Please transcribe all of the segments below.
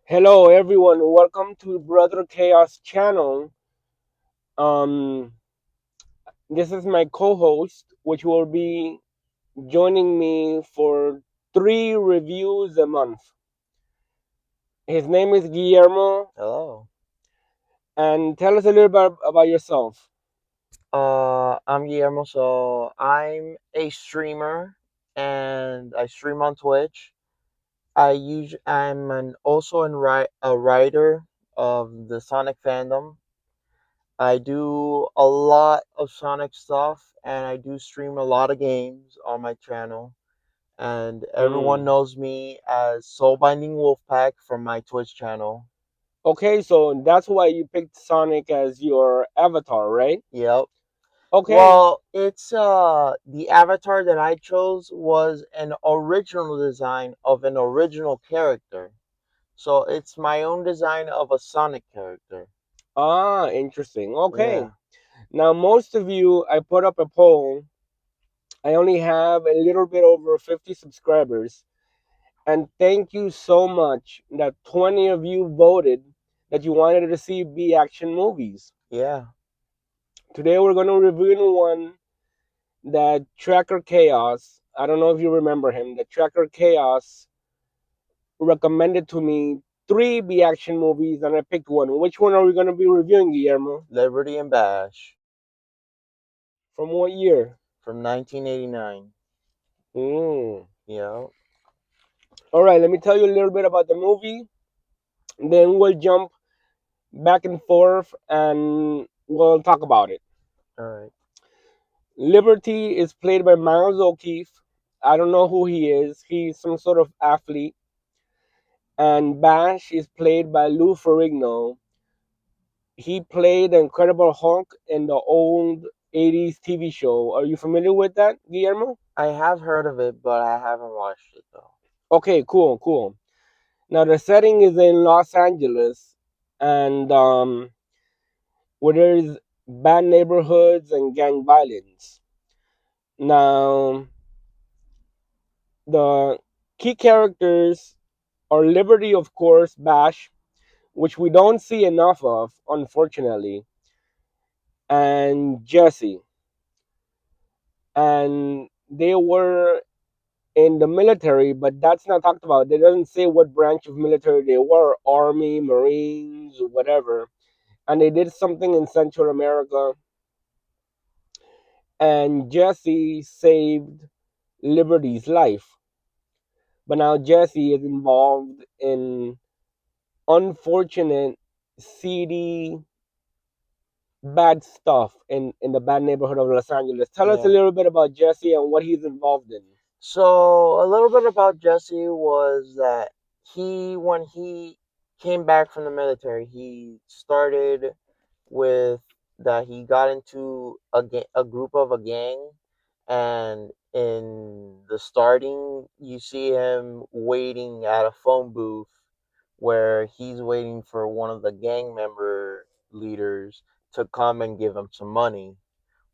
Hello everyone, welcome to Brother Chaos channel. Um this is my co-host which will be joining me for 3 reviews a month. His name is Guillermo, Hello. and tell us a little bit about yourself. I'm Guillermo. So I'm a streamer, and I stream on Twitch. I'm also a writer of the Sonic fandom. I do a lot of Sonic stuff, and I do stream a lot of games on my channel. And everyone Hmm. knows me as soulbindingwolfpack from my Twitch channel. Okay, so that's why you picked Sonic as your avatar, right? Yep. Okay. Well, it's the avatar that I chose was an original design of an original character. So it's my own design of a Sonic character. Ah, interesting. Okay. Yeah. Now most of you, I put up a poll. I only have a little bit over 50 subscribers. And thank you so much that 20 of you voted that you wanted to see B action movies. Yeah. Today we're going to review one that Tracker Chaos, I don't know if you remember him, that Tracker Chaos recommended to me 3 B action movies and I picked one. Which one are we going to be reviewing, Guillermo? Liberty and Bash From what year? from 1989. Mm. Yeah. All right, let me tell you a little bit about the movie. Then we'll jump back and forth and we'll talk about it. All right. Liberty is played by Miles O'Keefe. I don't know who he is. He's some sort of athlete. And Bash is played by Lou Ferrigno. He played the Incredible Hulk in the old 80s TV show. Are you familiar with that, Guillermo? I have heard of it, but I haven't watched it though. Okay, cool, cool. Now the setting is in Los Angeles, and where there's bad neighborhoods and gang violence. Now the key characters are Liberty, of course, Bash, which we don't see enough of, unfortunately, and Jesse. And they were in the military, but that's not talked about. They doesn't say what branch of military they were, Army, Marines, whatever. And they did something in Central America, and Jesse saved Liberty's life. But now Jesse is involved in unfortunate, seedy, bad stuff in the bad neighborhood of Los Angeles. Tell us a Yeah. little bit about Jesse and what he's involved in. So a little bit about Jesse was that when he came back from the military, he started with that he got into a group of a gang, and in the starting you see him waiting at a phone booth where he's waiting for one of the gang member leaders to come and give him some money,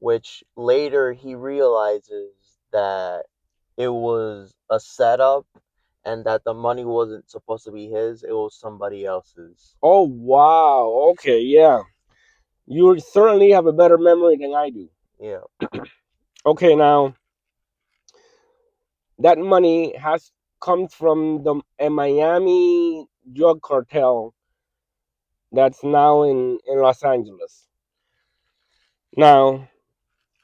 which later he realizes that it was a setup and that the money wasn't supposed to be his, it was somebody else's. Oh wow, okay, yeah. You certainly have a better memory than I do. Yeah. Okay, now that money has comes from the a Miami drug cartel that's now in Los Angeles. Now,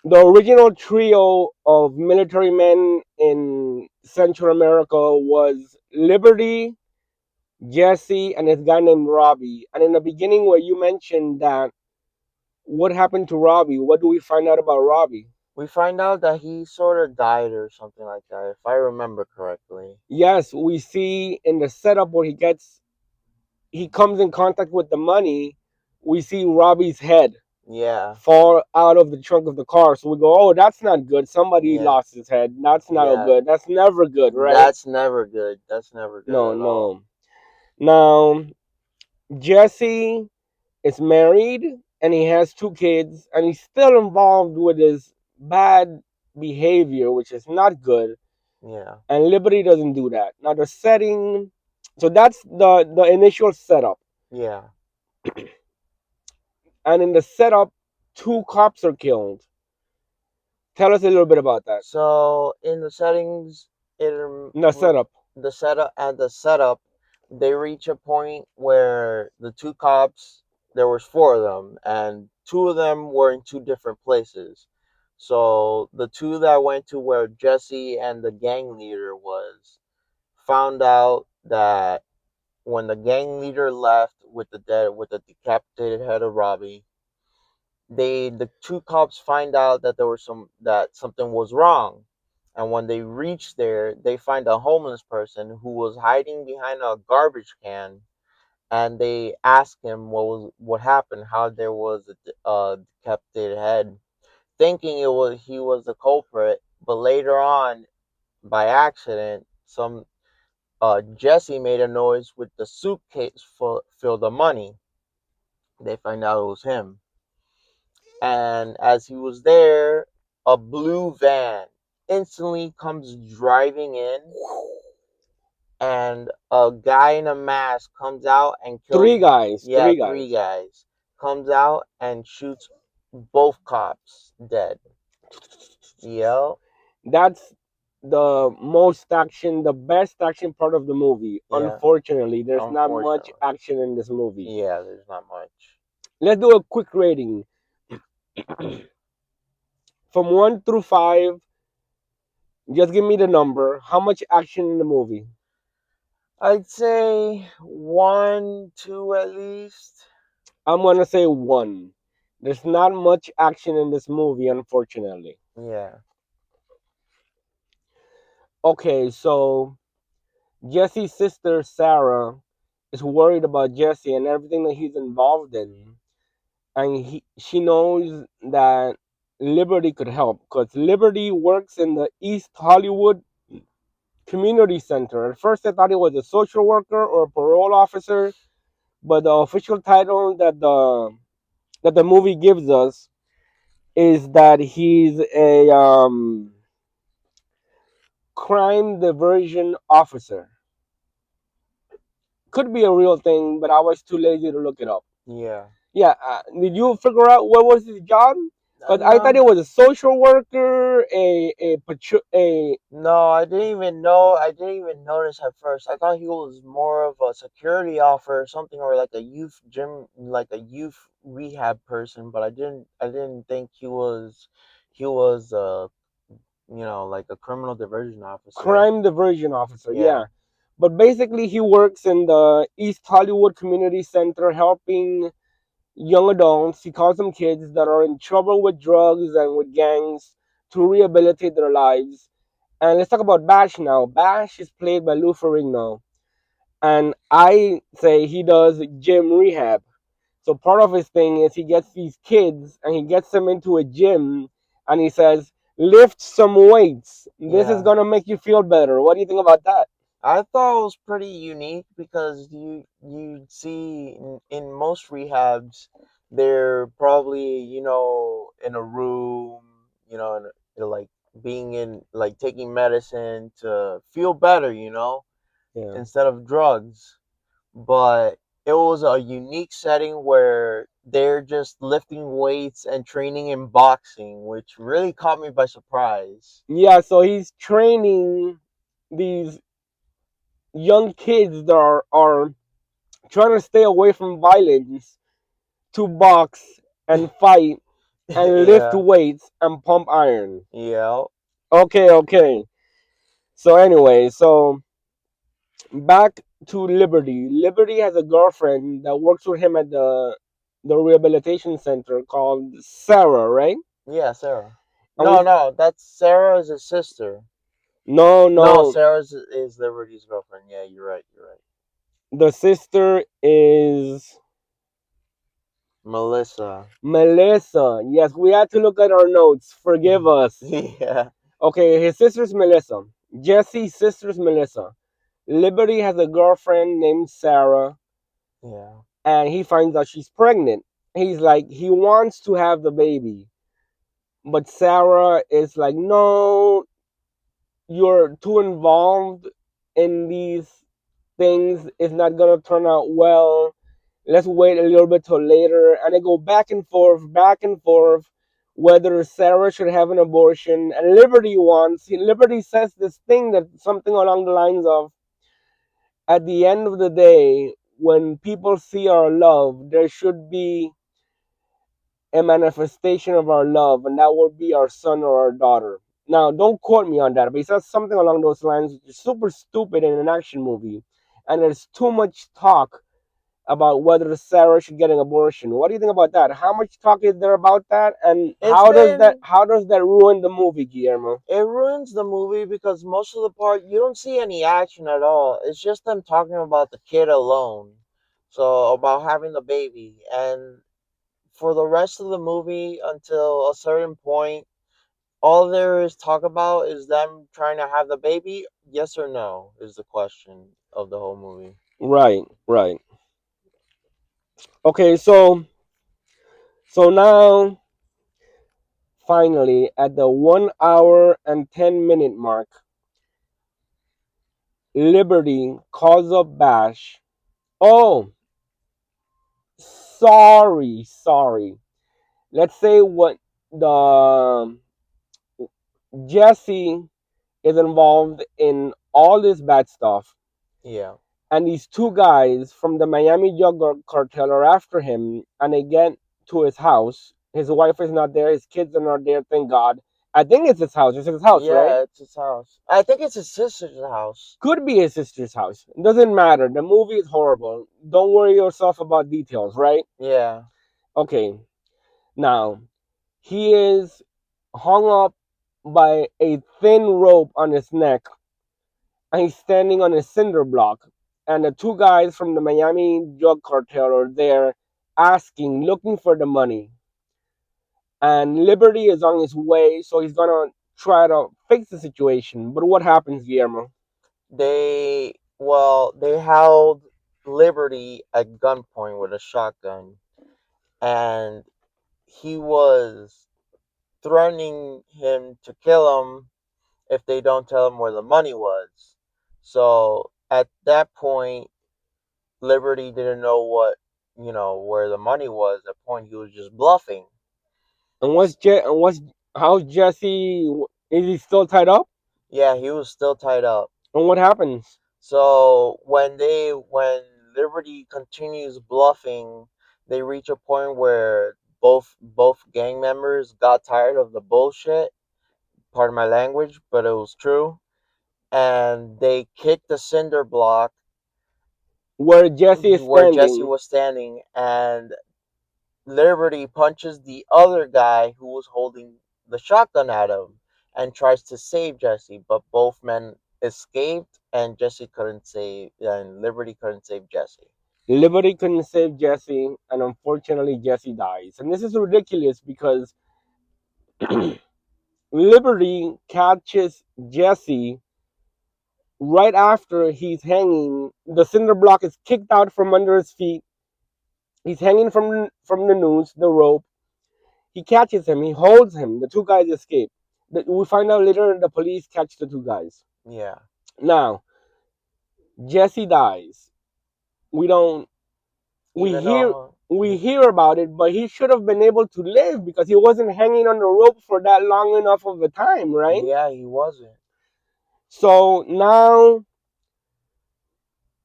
the original trio of military men in Central America was Liberty, Jesse, and this guy named Robbie. And in the beginning, where you mentioned that, what happened to Robbie? What do we find out about Robbie? We find out that he sort of died or something like that, if I remember correctly. Yes, we see in the setup where he comes in contact with the money. We see Robbie's head Yeah. fall out of the trunk of the car. So we go, oh, that's not good. Somebody Yeah. lost his head. That's not Yeah. good. That's never good, right? That's never good. That's never No, good at all. no. Now, Jesse is married and he has 2 kids and he's still involved with his bad behavior, which is not good. Yeah. And Liberty doesn't do that. Now, the setting So that's the initial setup. Yeah. And in the setup, two cops are killed. Tell us a little bit about that. So in the settings, it In the setup. the setup, they reach a point where the two cops, there was four of them, and two of them were in two different places. So the two that went to where Jesse and the gang leader was found out that when the gang leader left with the decapitated head of Robbie, the two cops find out that that something was wrong, and when they reach there they find a homeless person who was hiding behind a garbage can, and they ask him what happened, how there was a decapitated head, thinking it was he was the culprit. But later on, by accident, some Jesse made a noise with the suitcase filled of money. They find out it was him. And as he was there, a blue van instantly comes driving in, and a guy in a mask comes out and Three kills, guys. yeah, Three three guys. guys, comes out and shoots both cops dead. Yep. That's the most action, the best action part of the movie. Yeah. Unfortunately, there's not much Unfortunately. action in this movie. Yeah, there's not much. Let's do a quick rating. From 1 through 5, just give me the number. How much action in the movie? I'd say one, two at least. I'm going to say 1. There's not much action in this movie, unfortunately. Yeah. Okay, so Jesse's sister, Sarah, is worried about Jesse and everything that he's involved in. And she knows that Liberty could help because Liberty works in the East Hollywood Community Center. At first, I thought he was a social worker or a parole officer, but the official title that the movie gives us is that he's a crime diversion officer. Could be a real thing, but I was too lazy to look it up. Yeah. Yeah, did you figure out what was his job? Because I thought No. it was a social worker, a No, I didn't even know. I didn't even notice at first. I thought he was more of a security officer or something, or like a youth gym, like a youth rehab person. But I didn't think he was, like a criminal diversion officer. crime diversion officer. Yeah, Yeah, but basically he works in the East Hollywood Community Center helping young adults. He calls them kids that are in trouble with drugs and with gangs to rehabilitate their lives. And let's talk about Bash now. Bash is played by Lou Ferrigno, and I say he does gym rehab. So part of his thing is he gets these kids and he gets them into a gym and he says, lift some weights. This is yeah. gonna make you feel better. What do you think about that? I thought it was pretty unique because you see in most rehabs they're probably in a room, like being in like taking medicine to feel better, Yeah. instead of drugs. But it was a unique setting where they're just lifting weights and training in boxing, which really caught me by surprise. Yeah, so he's training these young kids that are trying to stay away from violence to box and fight and lift Yeah, weights and pump iron. yeah, Okay, okay. So anyway, so back to Liberty. Liberty has a girlfriend that works with him at the rehabilitation center called Sarah, right? yeah, Sarah. And No, we no, that's Sarah's sister. no No, no Sarah's is Liberty's girlfriend. Yeah, you're right. You're right. the sister is Melissa. Melissa. Yes, we had to look at our notes. Forgive us. Yeah, Okay, his sister's Melissa. Jesse's sister's Melissa. Liberty has a girlfriend named Sarah, yeah, and he finds out she's pregnant. He's like, he wants to have the baby, but Sarah is like, no, you're too involved in these things is not gonna turn out well. Let's wait a little bit till later. And they go back and forth, whether Sarah should have an abortion. And Liberty wants, Liberty says this thing that something along the lines of, at the end of the day, when people see our love, there should be a manifestation of our love, and that will be our son or our daughter. Now, don't quote me on that, but he says something along those lines, which is super stupid in an action movie. And there's too much talk about whether Sarah should get an abortion. What do you think about that? How much talk is there about that, and It's been how does that ruin the movie, Guillermo? it ruins the movie because most of the part you don't see any action at all. It's just them talking about the kid alone. So about having the baby, and for the rest of the movie until a certain point, all there is talk about is them trying to have the baby. Yes or no is the question of the whole movie. Right, right. Okay, so now finally at the 1 hour and 10 minute mark, Liberty calls up Bash. Oh, sorry. Let's say what the Jesse is involved in all this bad stuff, Yeah. and these two guys from the Miami drug cartel are after him, and they get to his house. His wife is not there. His kids are not there. Thank God. I think it's his house. It's his house, right? Yeah, it's his house. I think it's his sister's house. Could be his sister's house. It doesn't matter. The movie is horrible. Don't worry yourself about details, right? Yeah. Okay. Now, he is hung up by a thin rope on his neck, and he's standing on a cinder block. And the two guys from the Miami drug cartel are there asking, looking for the money. And Liberty is on his way, so he's gonna try to fix the situation. But what happens, Guillermo? They held Liberty at gunpoint with a shotgun, and he was threatening him to kill him if they don't tell him where the money was. So at that point, Liberty didn't know where the money was. At that point, he was just bluffing. And what's how's Jesse? Is he still tied up? Yeah, he was still tied up. And what happens? So when Liberty continues bluffing, they reach a point where both gang members got tired of the bullshit. Pardon my language, but it was true. And they kicked the cinder block Where Jesse is where Jesse standing. was standing, and Liberty punches the other guy who was holding the shotgun at him and tries to save Jesse, but both men escaped, and Liberty couldn't save Jesse. Liberty couldn't save Jesse, and unfortunately, Jesse dies. And this is ridiculous because Liberty catches Jesse right after he's hanging. The cinder block is kicked out from under his feet. He's hanging from the noose, the rope. He catches him. He holds him. The two guys escape. We find out later the police catch the two guys. Yeah. Now Jesse dies. We don't. We Even hear though, we hear about it, but he should have been able to live because he wasn't hanging on the rope for that long enough of a time, right? yeah, he wasn't. So now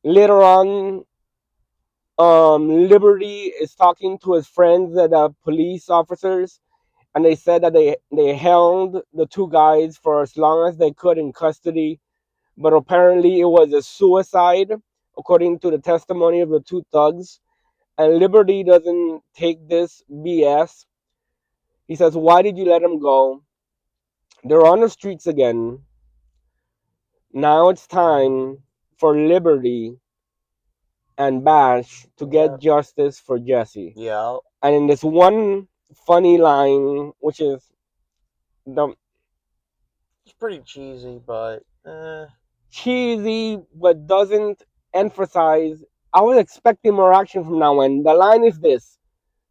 later on, Liberty is talking to his friends, the police officers, and they said that they held the two guys for as long as they could in custody, but apparently it was a suicide, according to the testimony of the two thugs. And Liberty doesn't take this BS. He says, "Why did you let him go? They're on the streets again. Now it's time for Liberty and Bash to Yeah. get justice for Jesse." Yeah. And in this one funny line, which is the It's pretty cheesy, but cheesy but doesn't emphasize, I was expecting more action from now on. The line is this: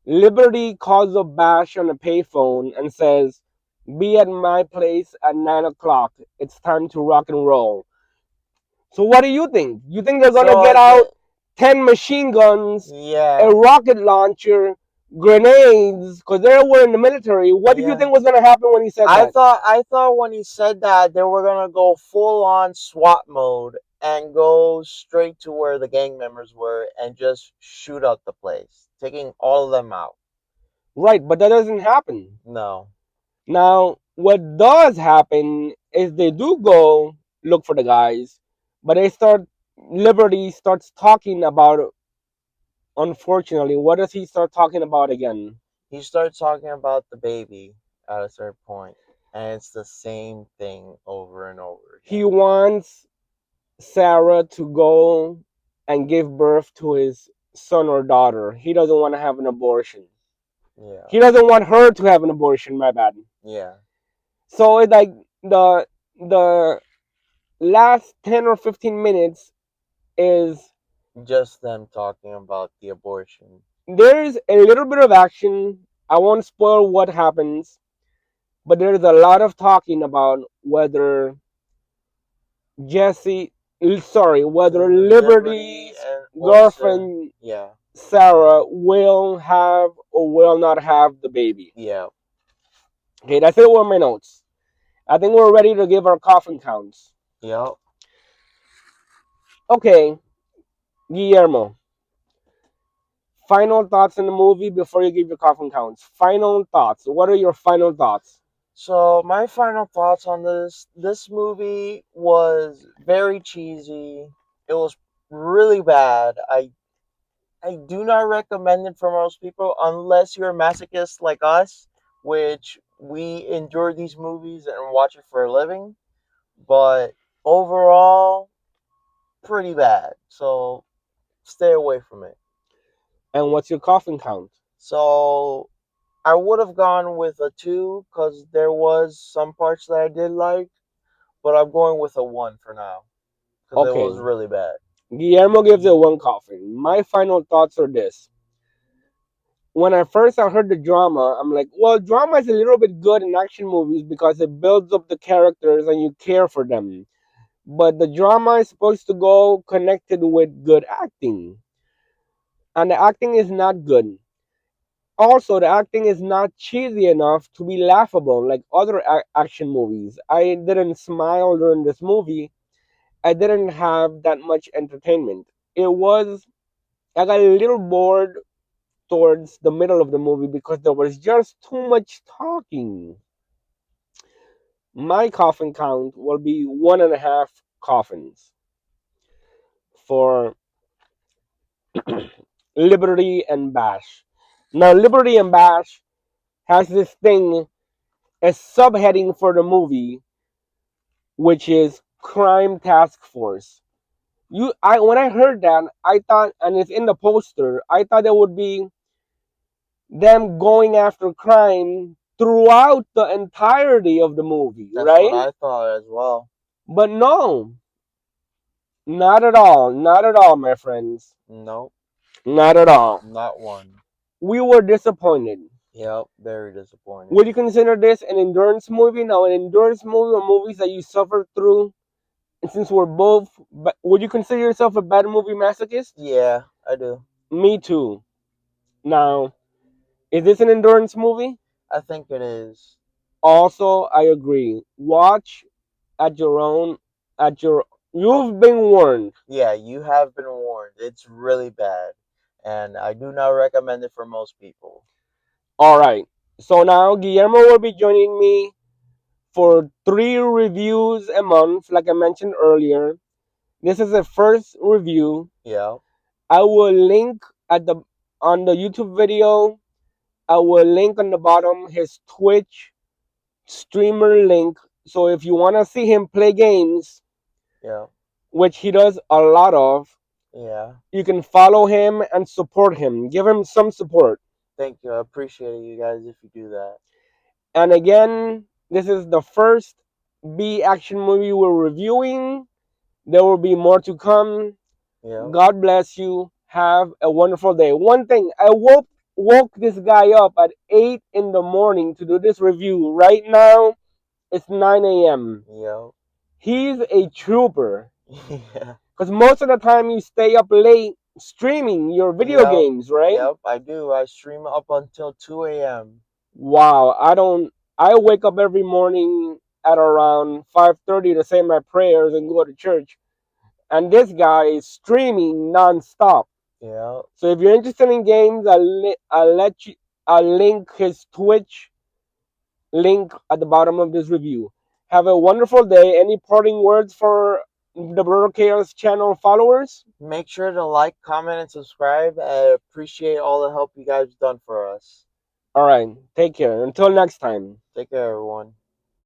Liberty calls up Bash on a payphone and says, "Be at my place at 9 o'clock. It's time to rock and roll." So what do you think? You think they're gonna So get out 10 machine guns, a yeah, rocket launcher, grenades? Because they were in the military. What did you yeah. think was gonna happen when he said that? I thought when he said that they were gonna go full on SWAT mode and go straight to where the gang members were and just shoot up the place, taking all of them out. Right, but that doesn't happen. No, Now, what does happen is they do go look for the guys, but they start. Liberty starts talking about. Unfortunately, what does he start talking about again? he starts talking about the baby at a certain point, and it's the same thing over and over He again. wants Sarah to go and give birth to his son or daughter. He doesn't want to have an abortion. Yeah, He doesn't want her to have an abortion, my bad. yeah, So it's like the last 10 or 15 minutes is just them talking about the abortion. there's a little bit of action. I won't spoil what happens, but there's a lot of talking about whether Jesse, sorry, whether Liberty Liberty's and Oyster. girlfriend Yeah, Sarah will have or will not have the baby. yeah, Okay, that's it with my notes. I think we're ready to give our coffin counts. yep. Okay, Guillermo, final thoughts on the movie before you give your coffin counts. Final thoughts. What are your final thoughts? So my final thoughts on this movie was very cheesy. It was really bad. I do not recommend it for most people unless you're a masochist like us, which we endure these movies and watch it for a living. But overall, pretty bad. So stay away from it. And what's your coffin count? So I would have gone with a 2 because there was some parts that I did like, but I'm going with a 1 for now because it was Okay, really bad. Guillermo gives it one coffin. My final thoughts are this. When I heard the drama, I'm like, well, drama is a little bit good in action movies because it builds up the characters and you care for them. But the drama is supposed to go connected with good acting, and the acting is not good. Also, the acting is not cheesy enough to be laughable like other action movies. I didn't smile during this movie. I didn't have that much entertainment. It was, I got a little bored towards the middle of the movie because there was just too much talking. My coffin count will be 1.5 coffins for Liberty and Bash. Now, Liberty and Bash has this thing, a subheading for the movie, which is Crime Task Force. When I heard that, I thought, and it's in the poster, I thought it would be them going after crime throughout the entirety of the movie, That's what right? I thought as well. But no, not at all. Not at all, my friends. Nope, Not at all. not one. We were disappointed. Yep, very disappointed. Would you consider this an endurance movie? Now, an endurance movie are movies that you suffer through. And since we're both, would you consider yourself a bad movie masochist? Yeah, I do. Me too. Now, is this an endurance movie? I think it is. Also, I agree. Watch at your own, at your. You've been warned. Yeah, you have been warned. It's really bad, and I do not recommend it for most people. All right. So now Guillermo will be joining me for 3 reviews a month, like I mentioned earlier. This is the first review. Yeah, I will link at the on the YouTube video. I will link on the bottom his Twitch streamer link. So if you want to see him play games, yeah, which he does a lot of, yeah. you can follow him and support him. Give him some support. Thank you. I appreciate you guys if you do that. And again, this is the first B action movie we're reviewing. There will be more to come. Yeah, God bless you. Have a wonderful day. One thing, I woke this guy up at 8 in the morning to do this review. Right now, it's 9 a.m. yeah. He's a trooper. Yeah. Because most of the time you stay up late streaming your video Yep. games, right? Yep. I do. I stream up until 2 a.m. Wow, I don't. I wake up every morning at around 5:30 to say my prayers and go to church, and this guy is streaming nonstop. Yeah. So if you're interested in games, I'll let you. I'll link his Twitch link at the bottom of this review. Have a wonderful day. Any parting words for the Brother Chaos channel followers? Make sure to like, comment, and subscribe. I appreciate all the help you guys done for us. All right, take care. Until next time. Take care, everyone.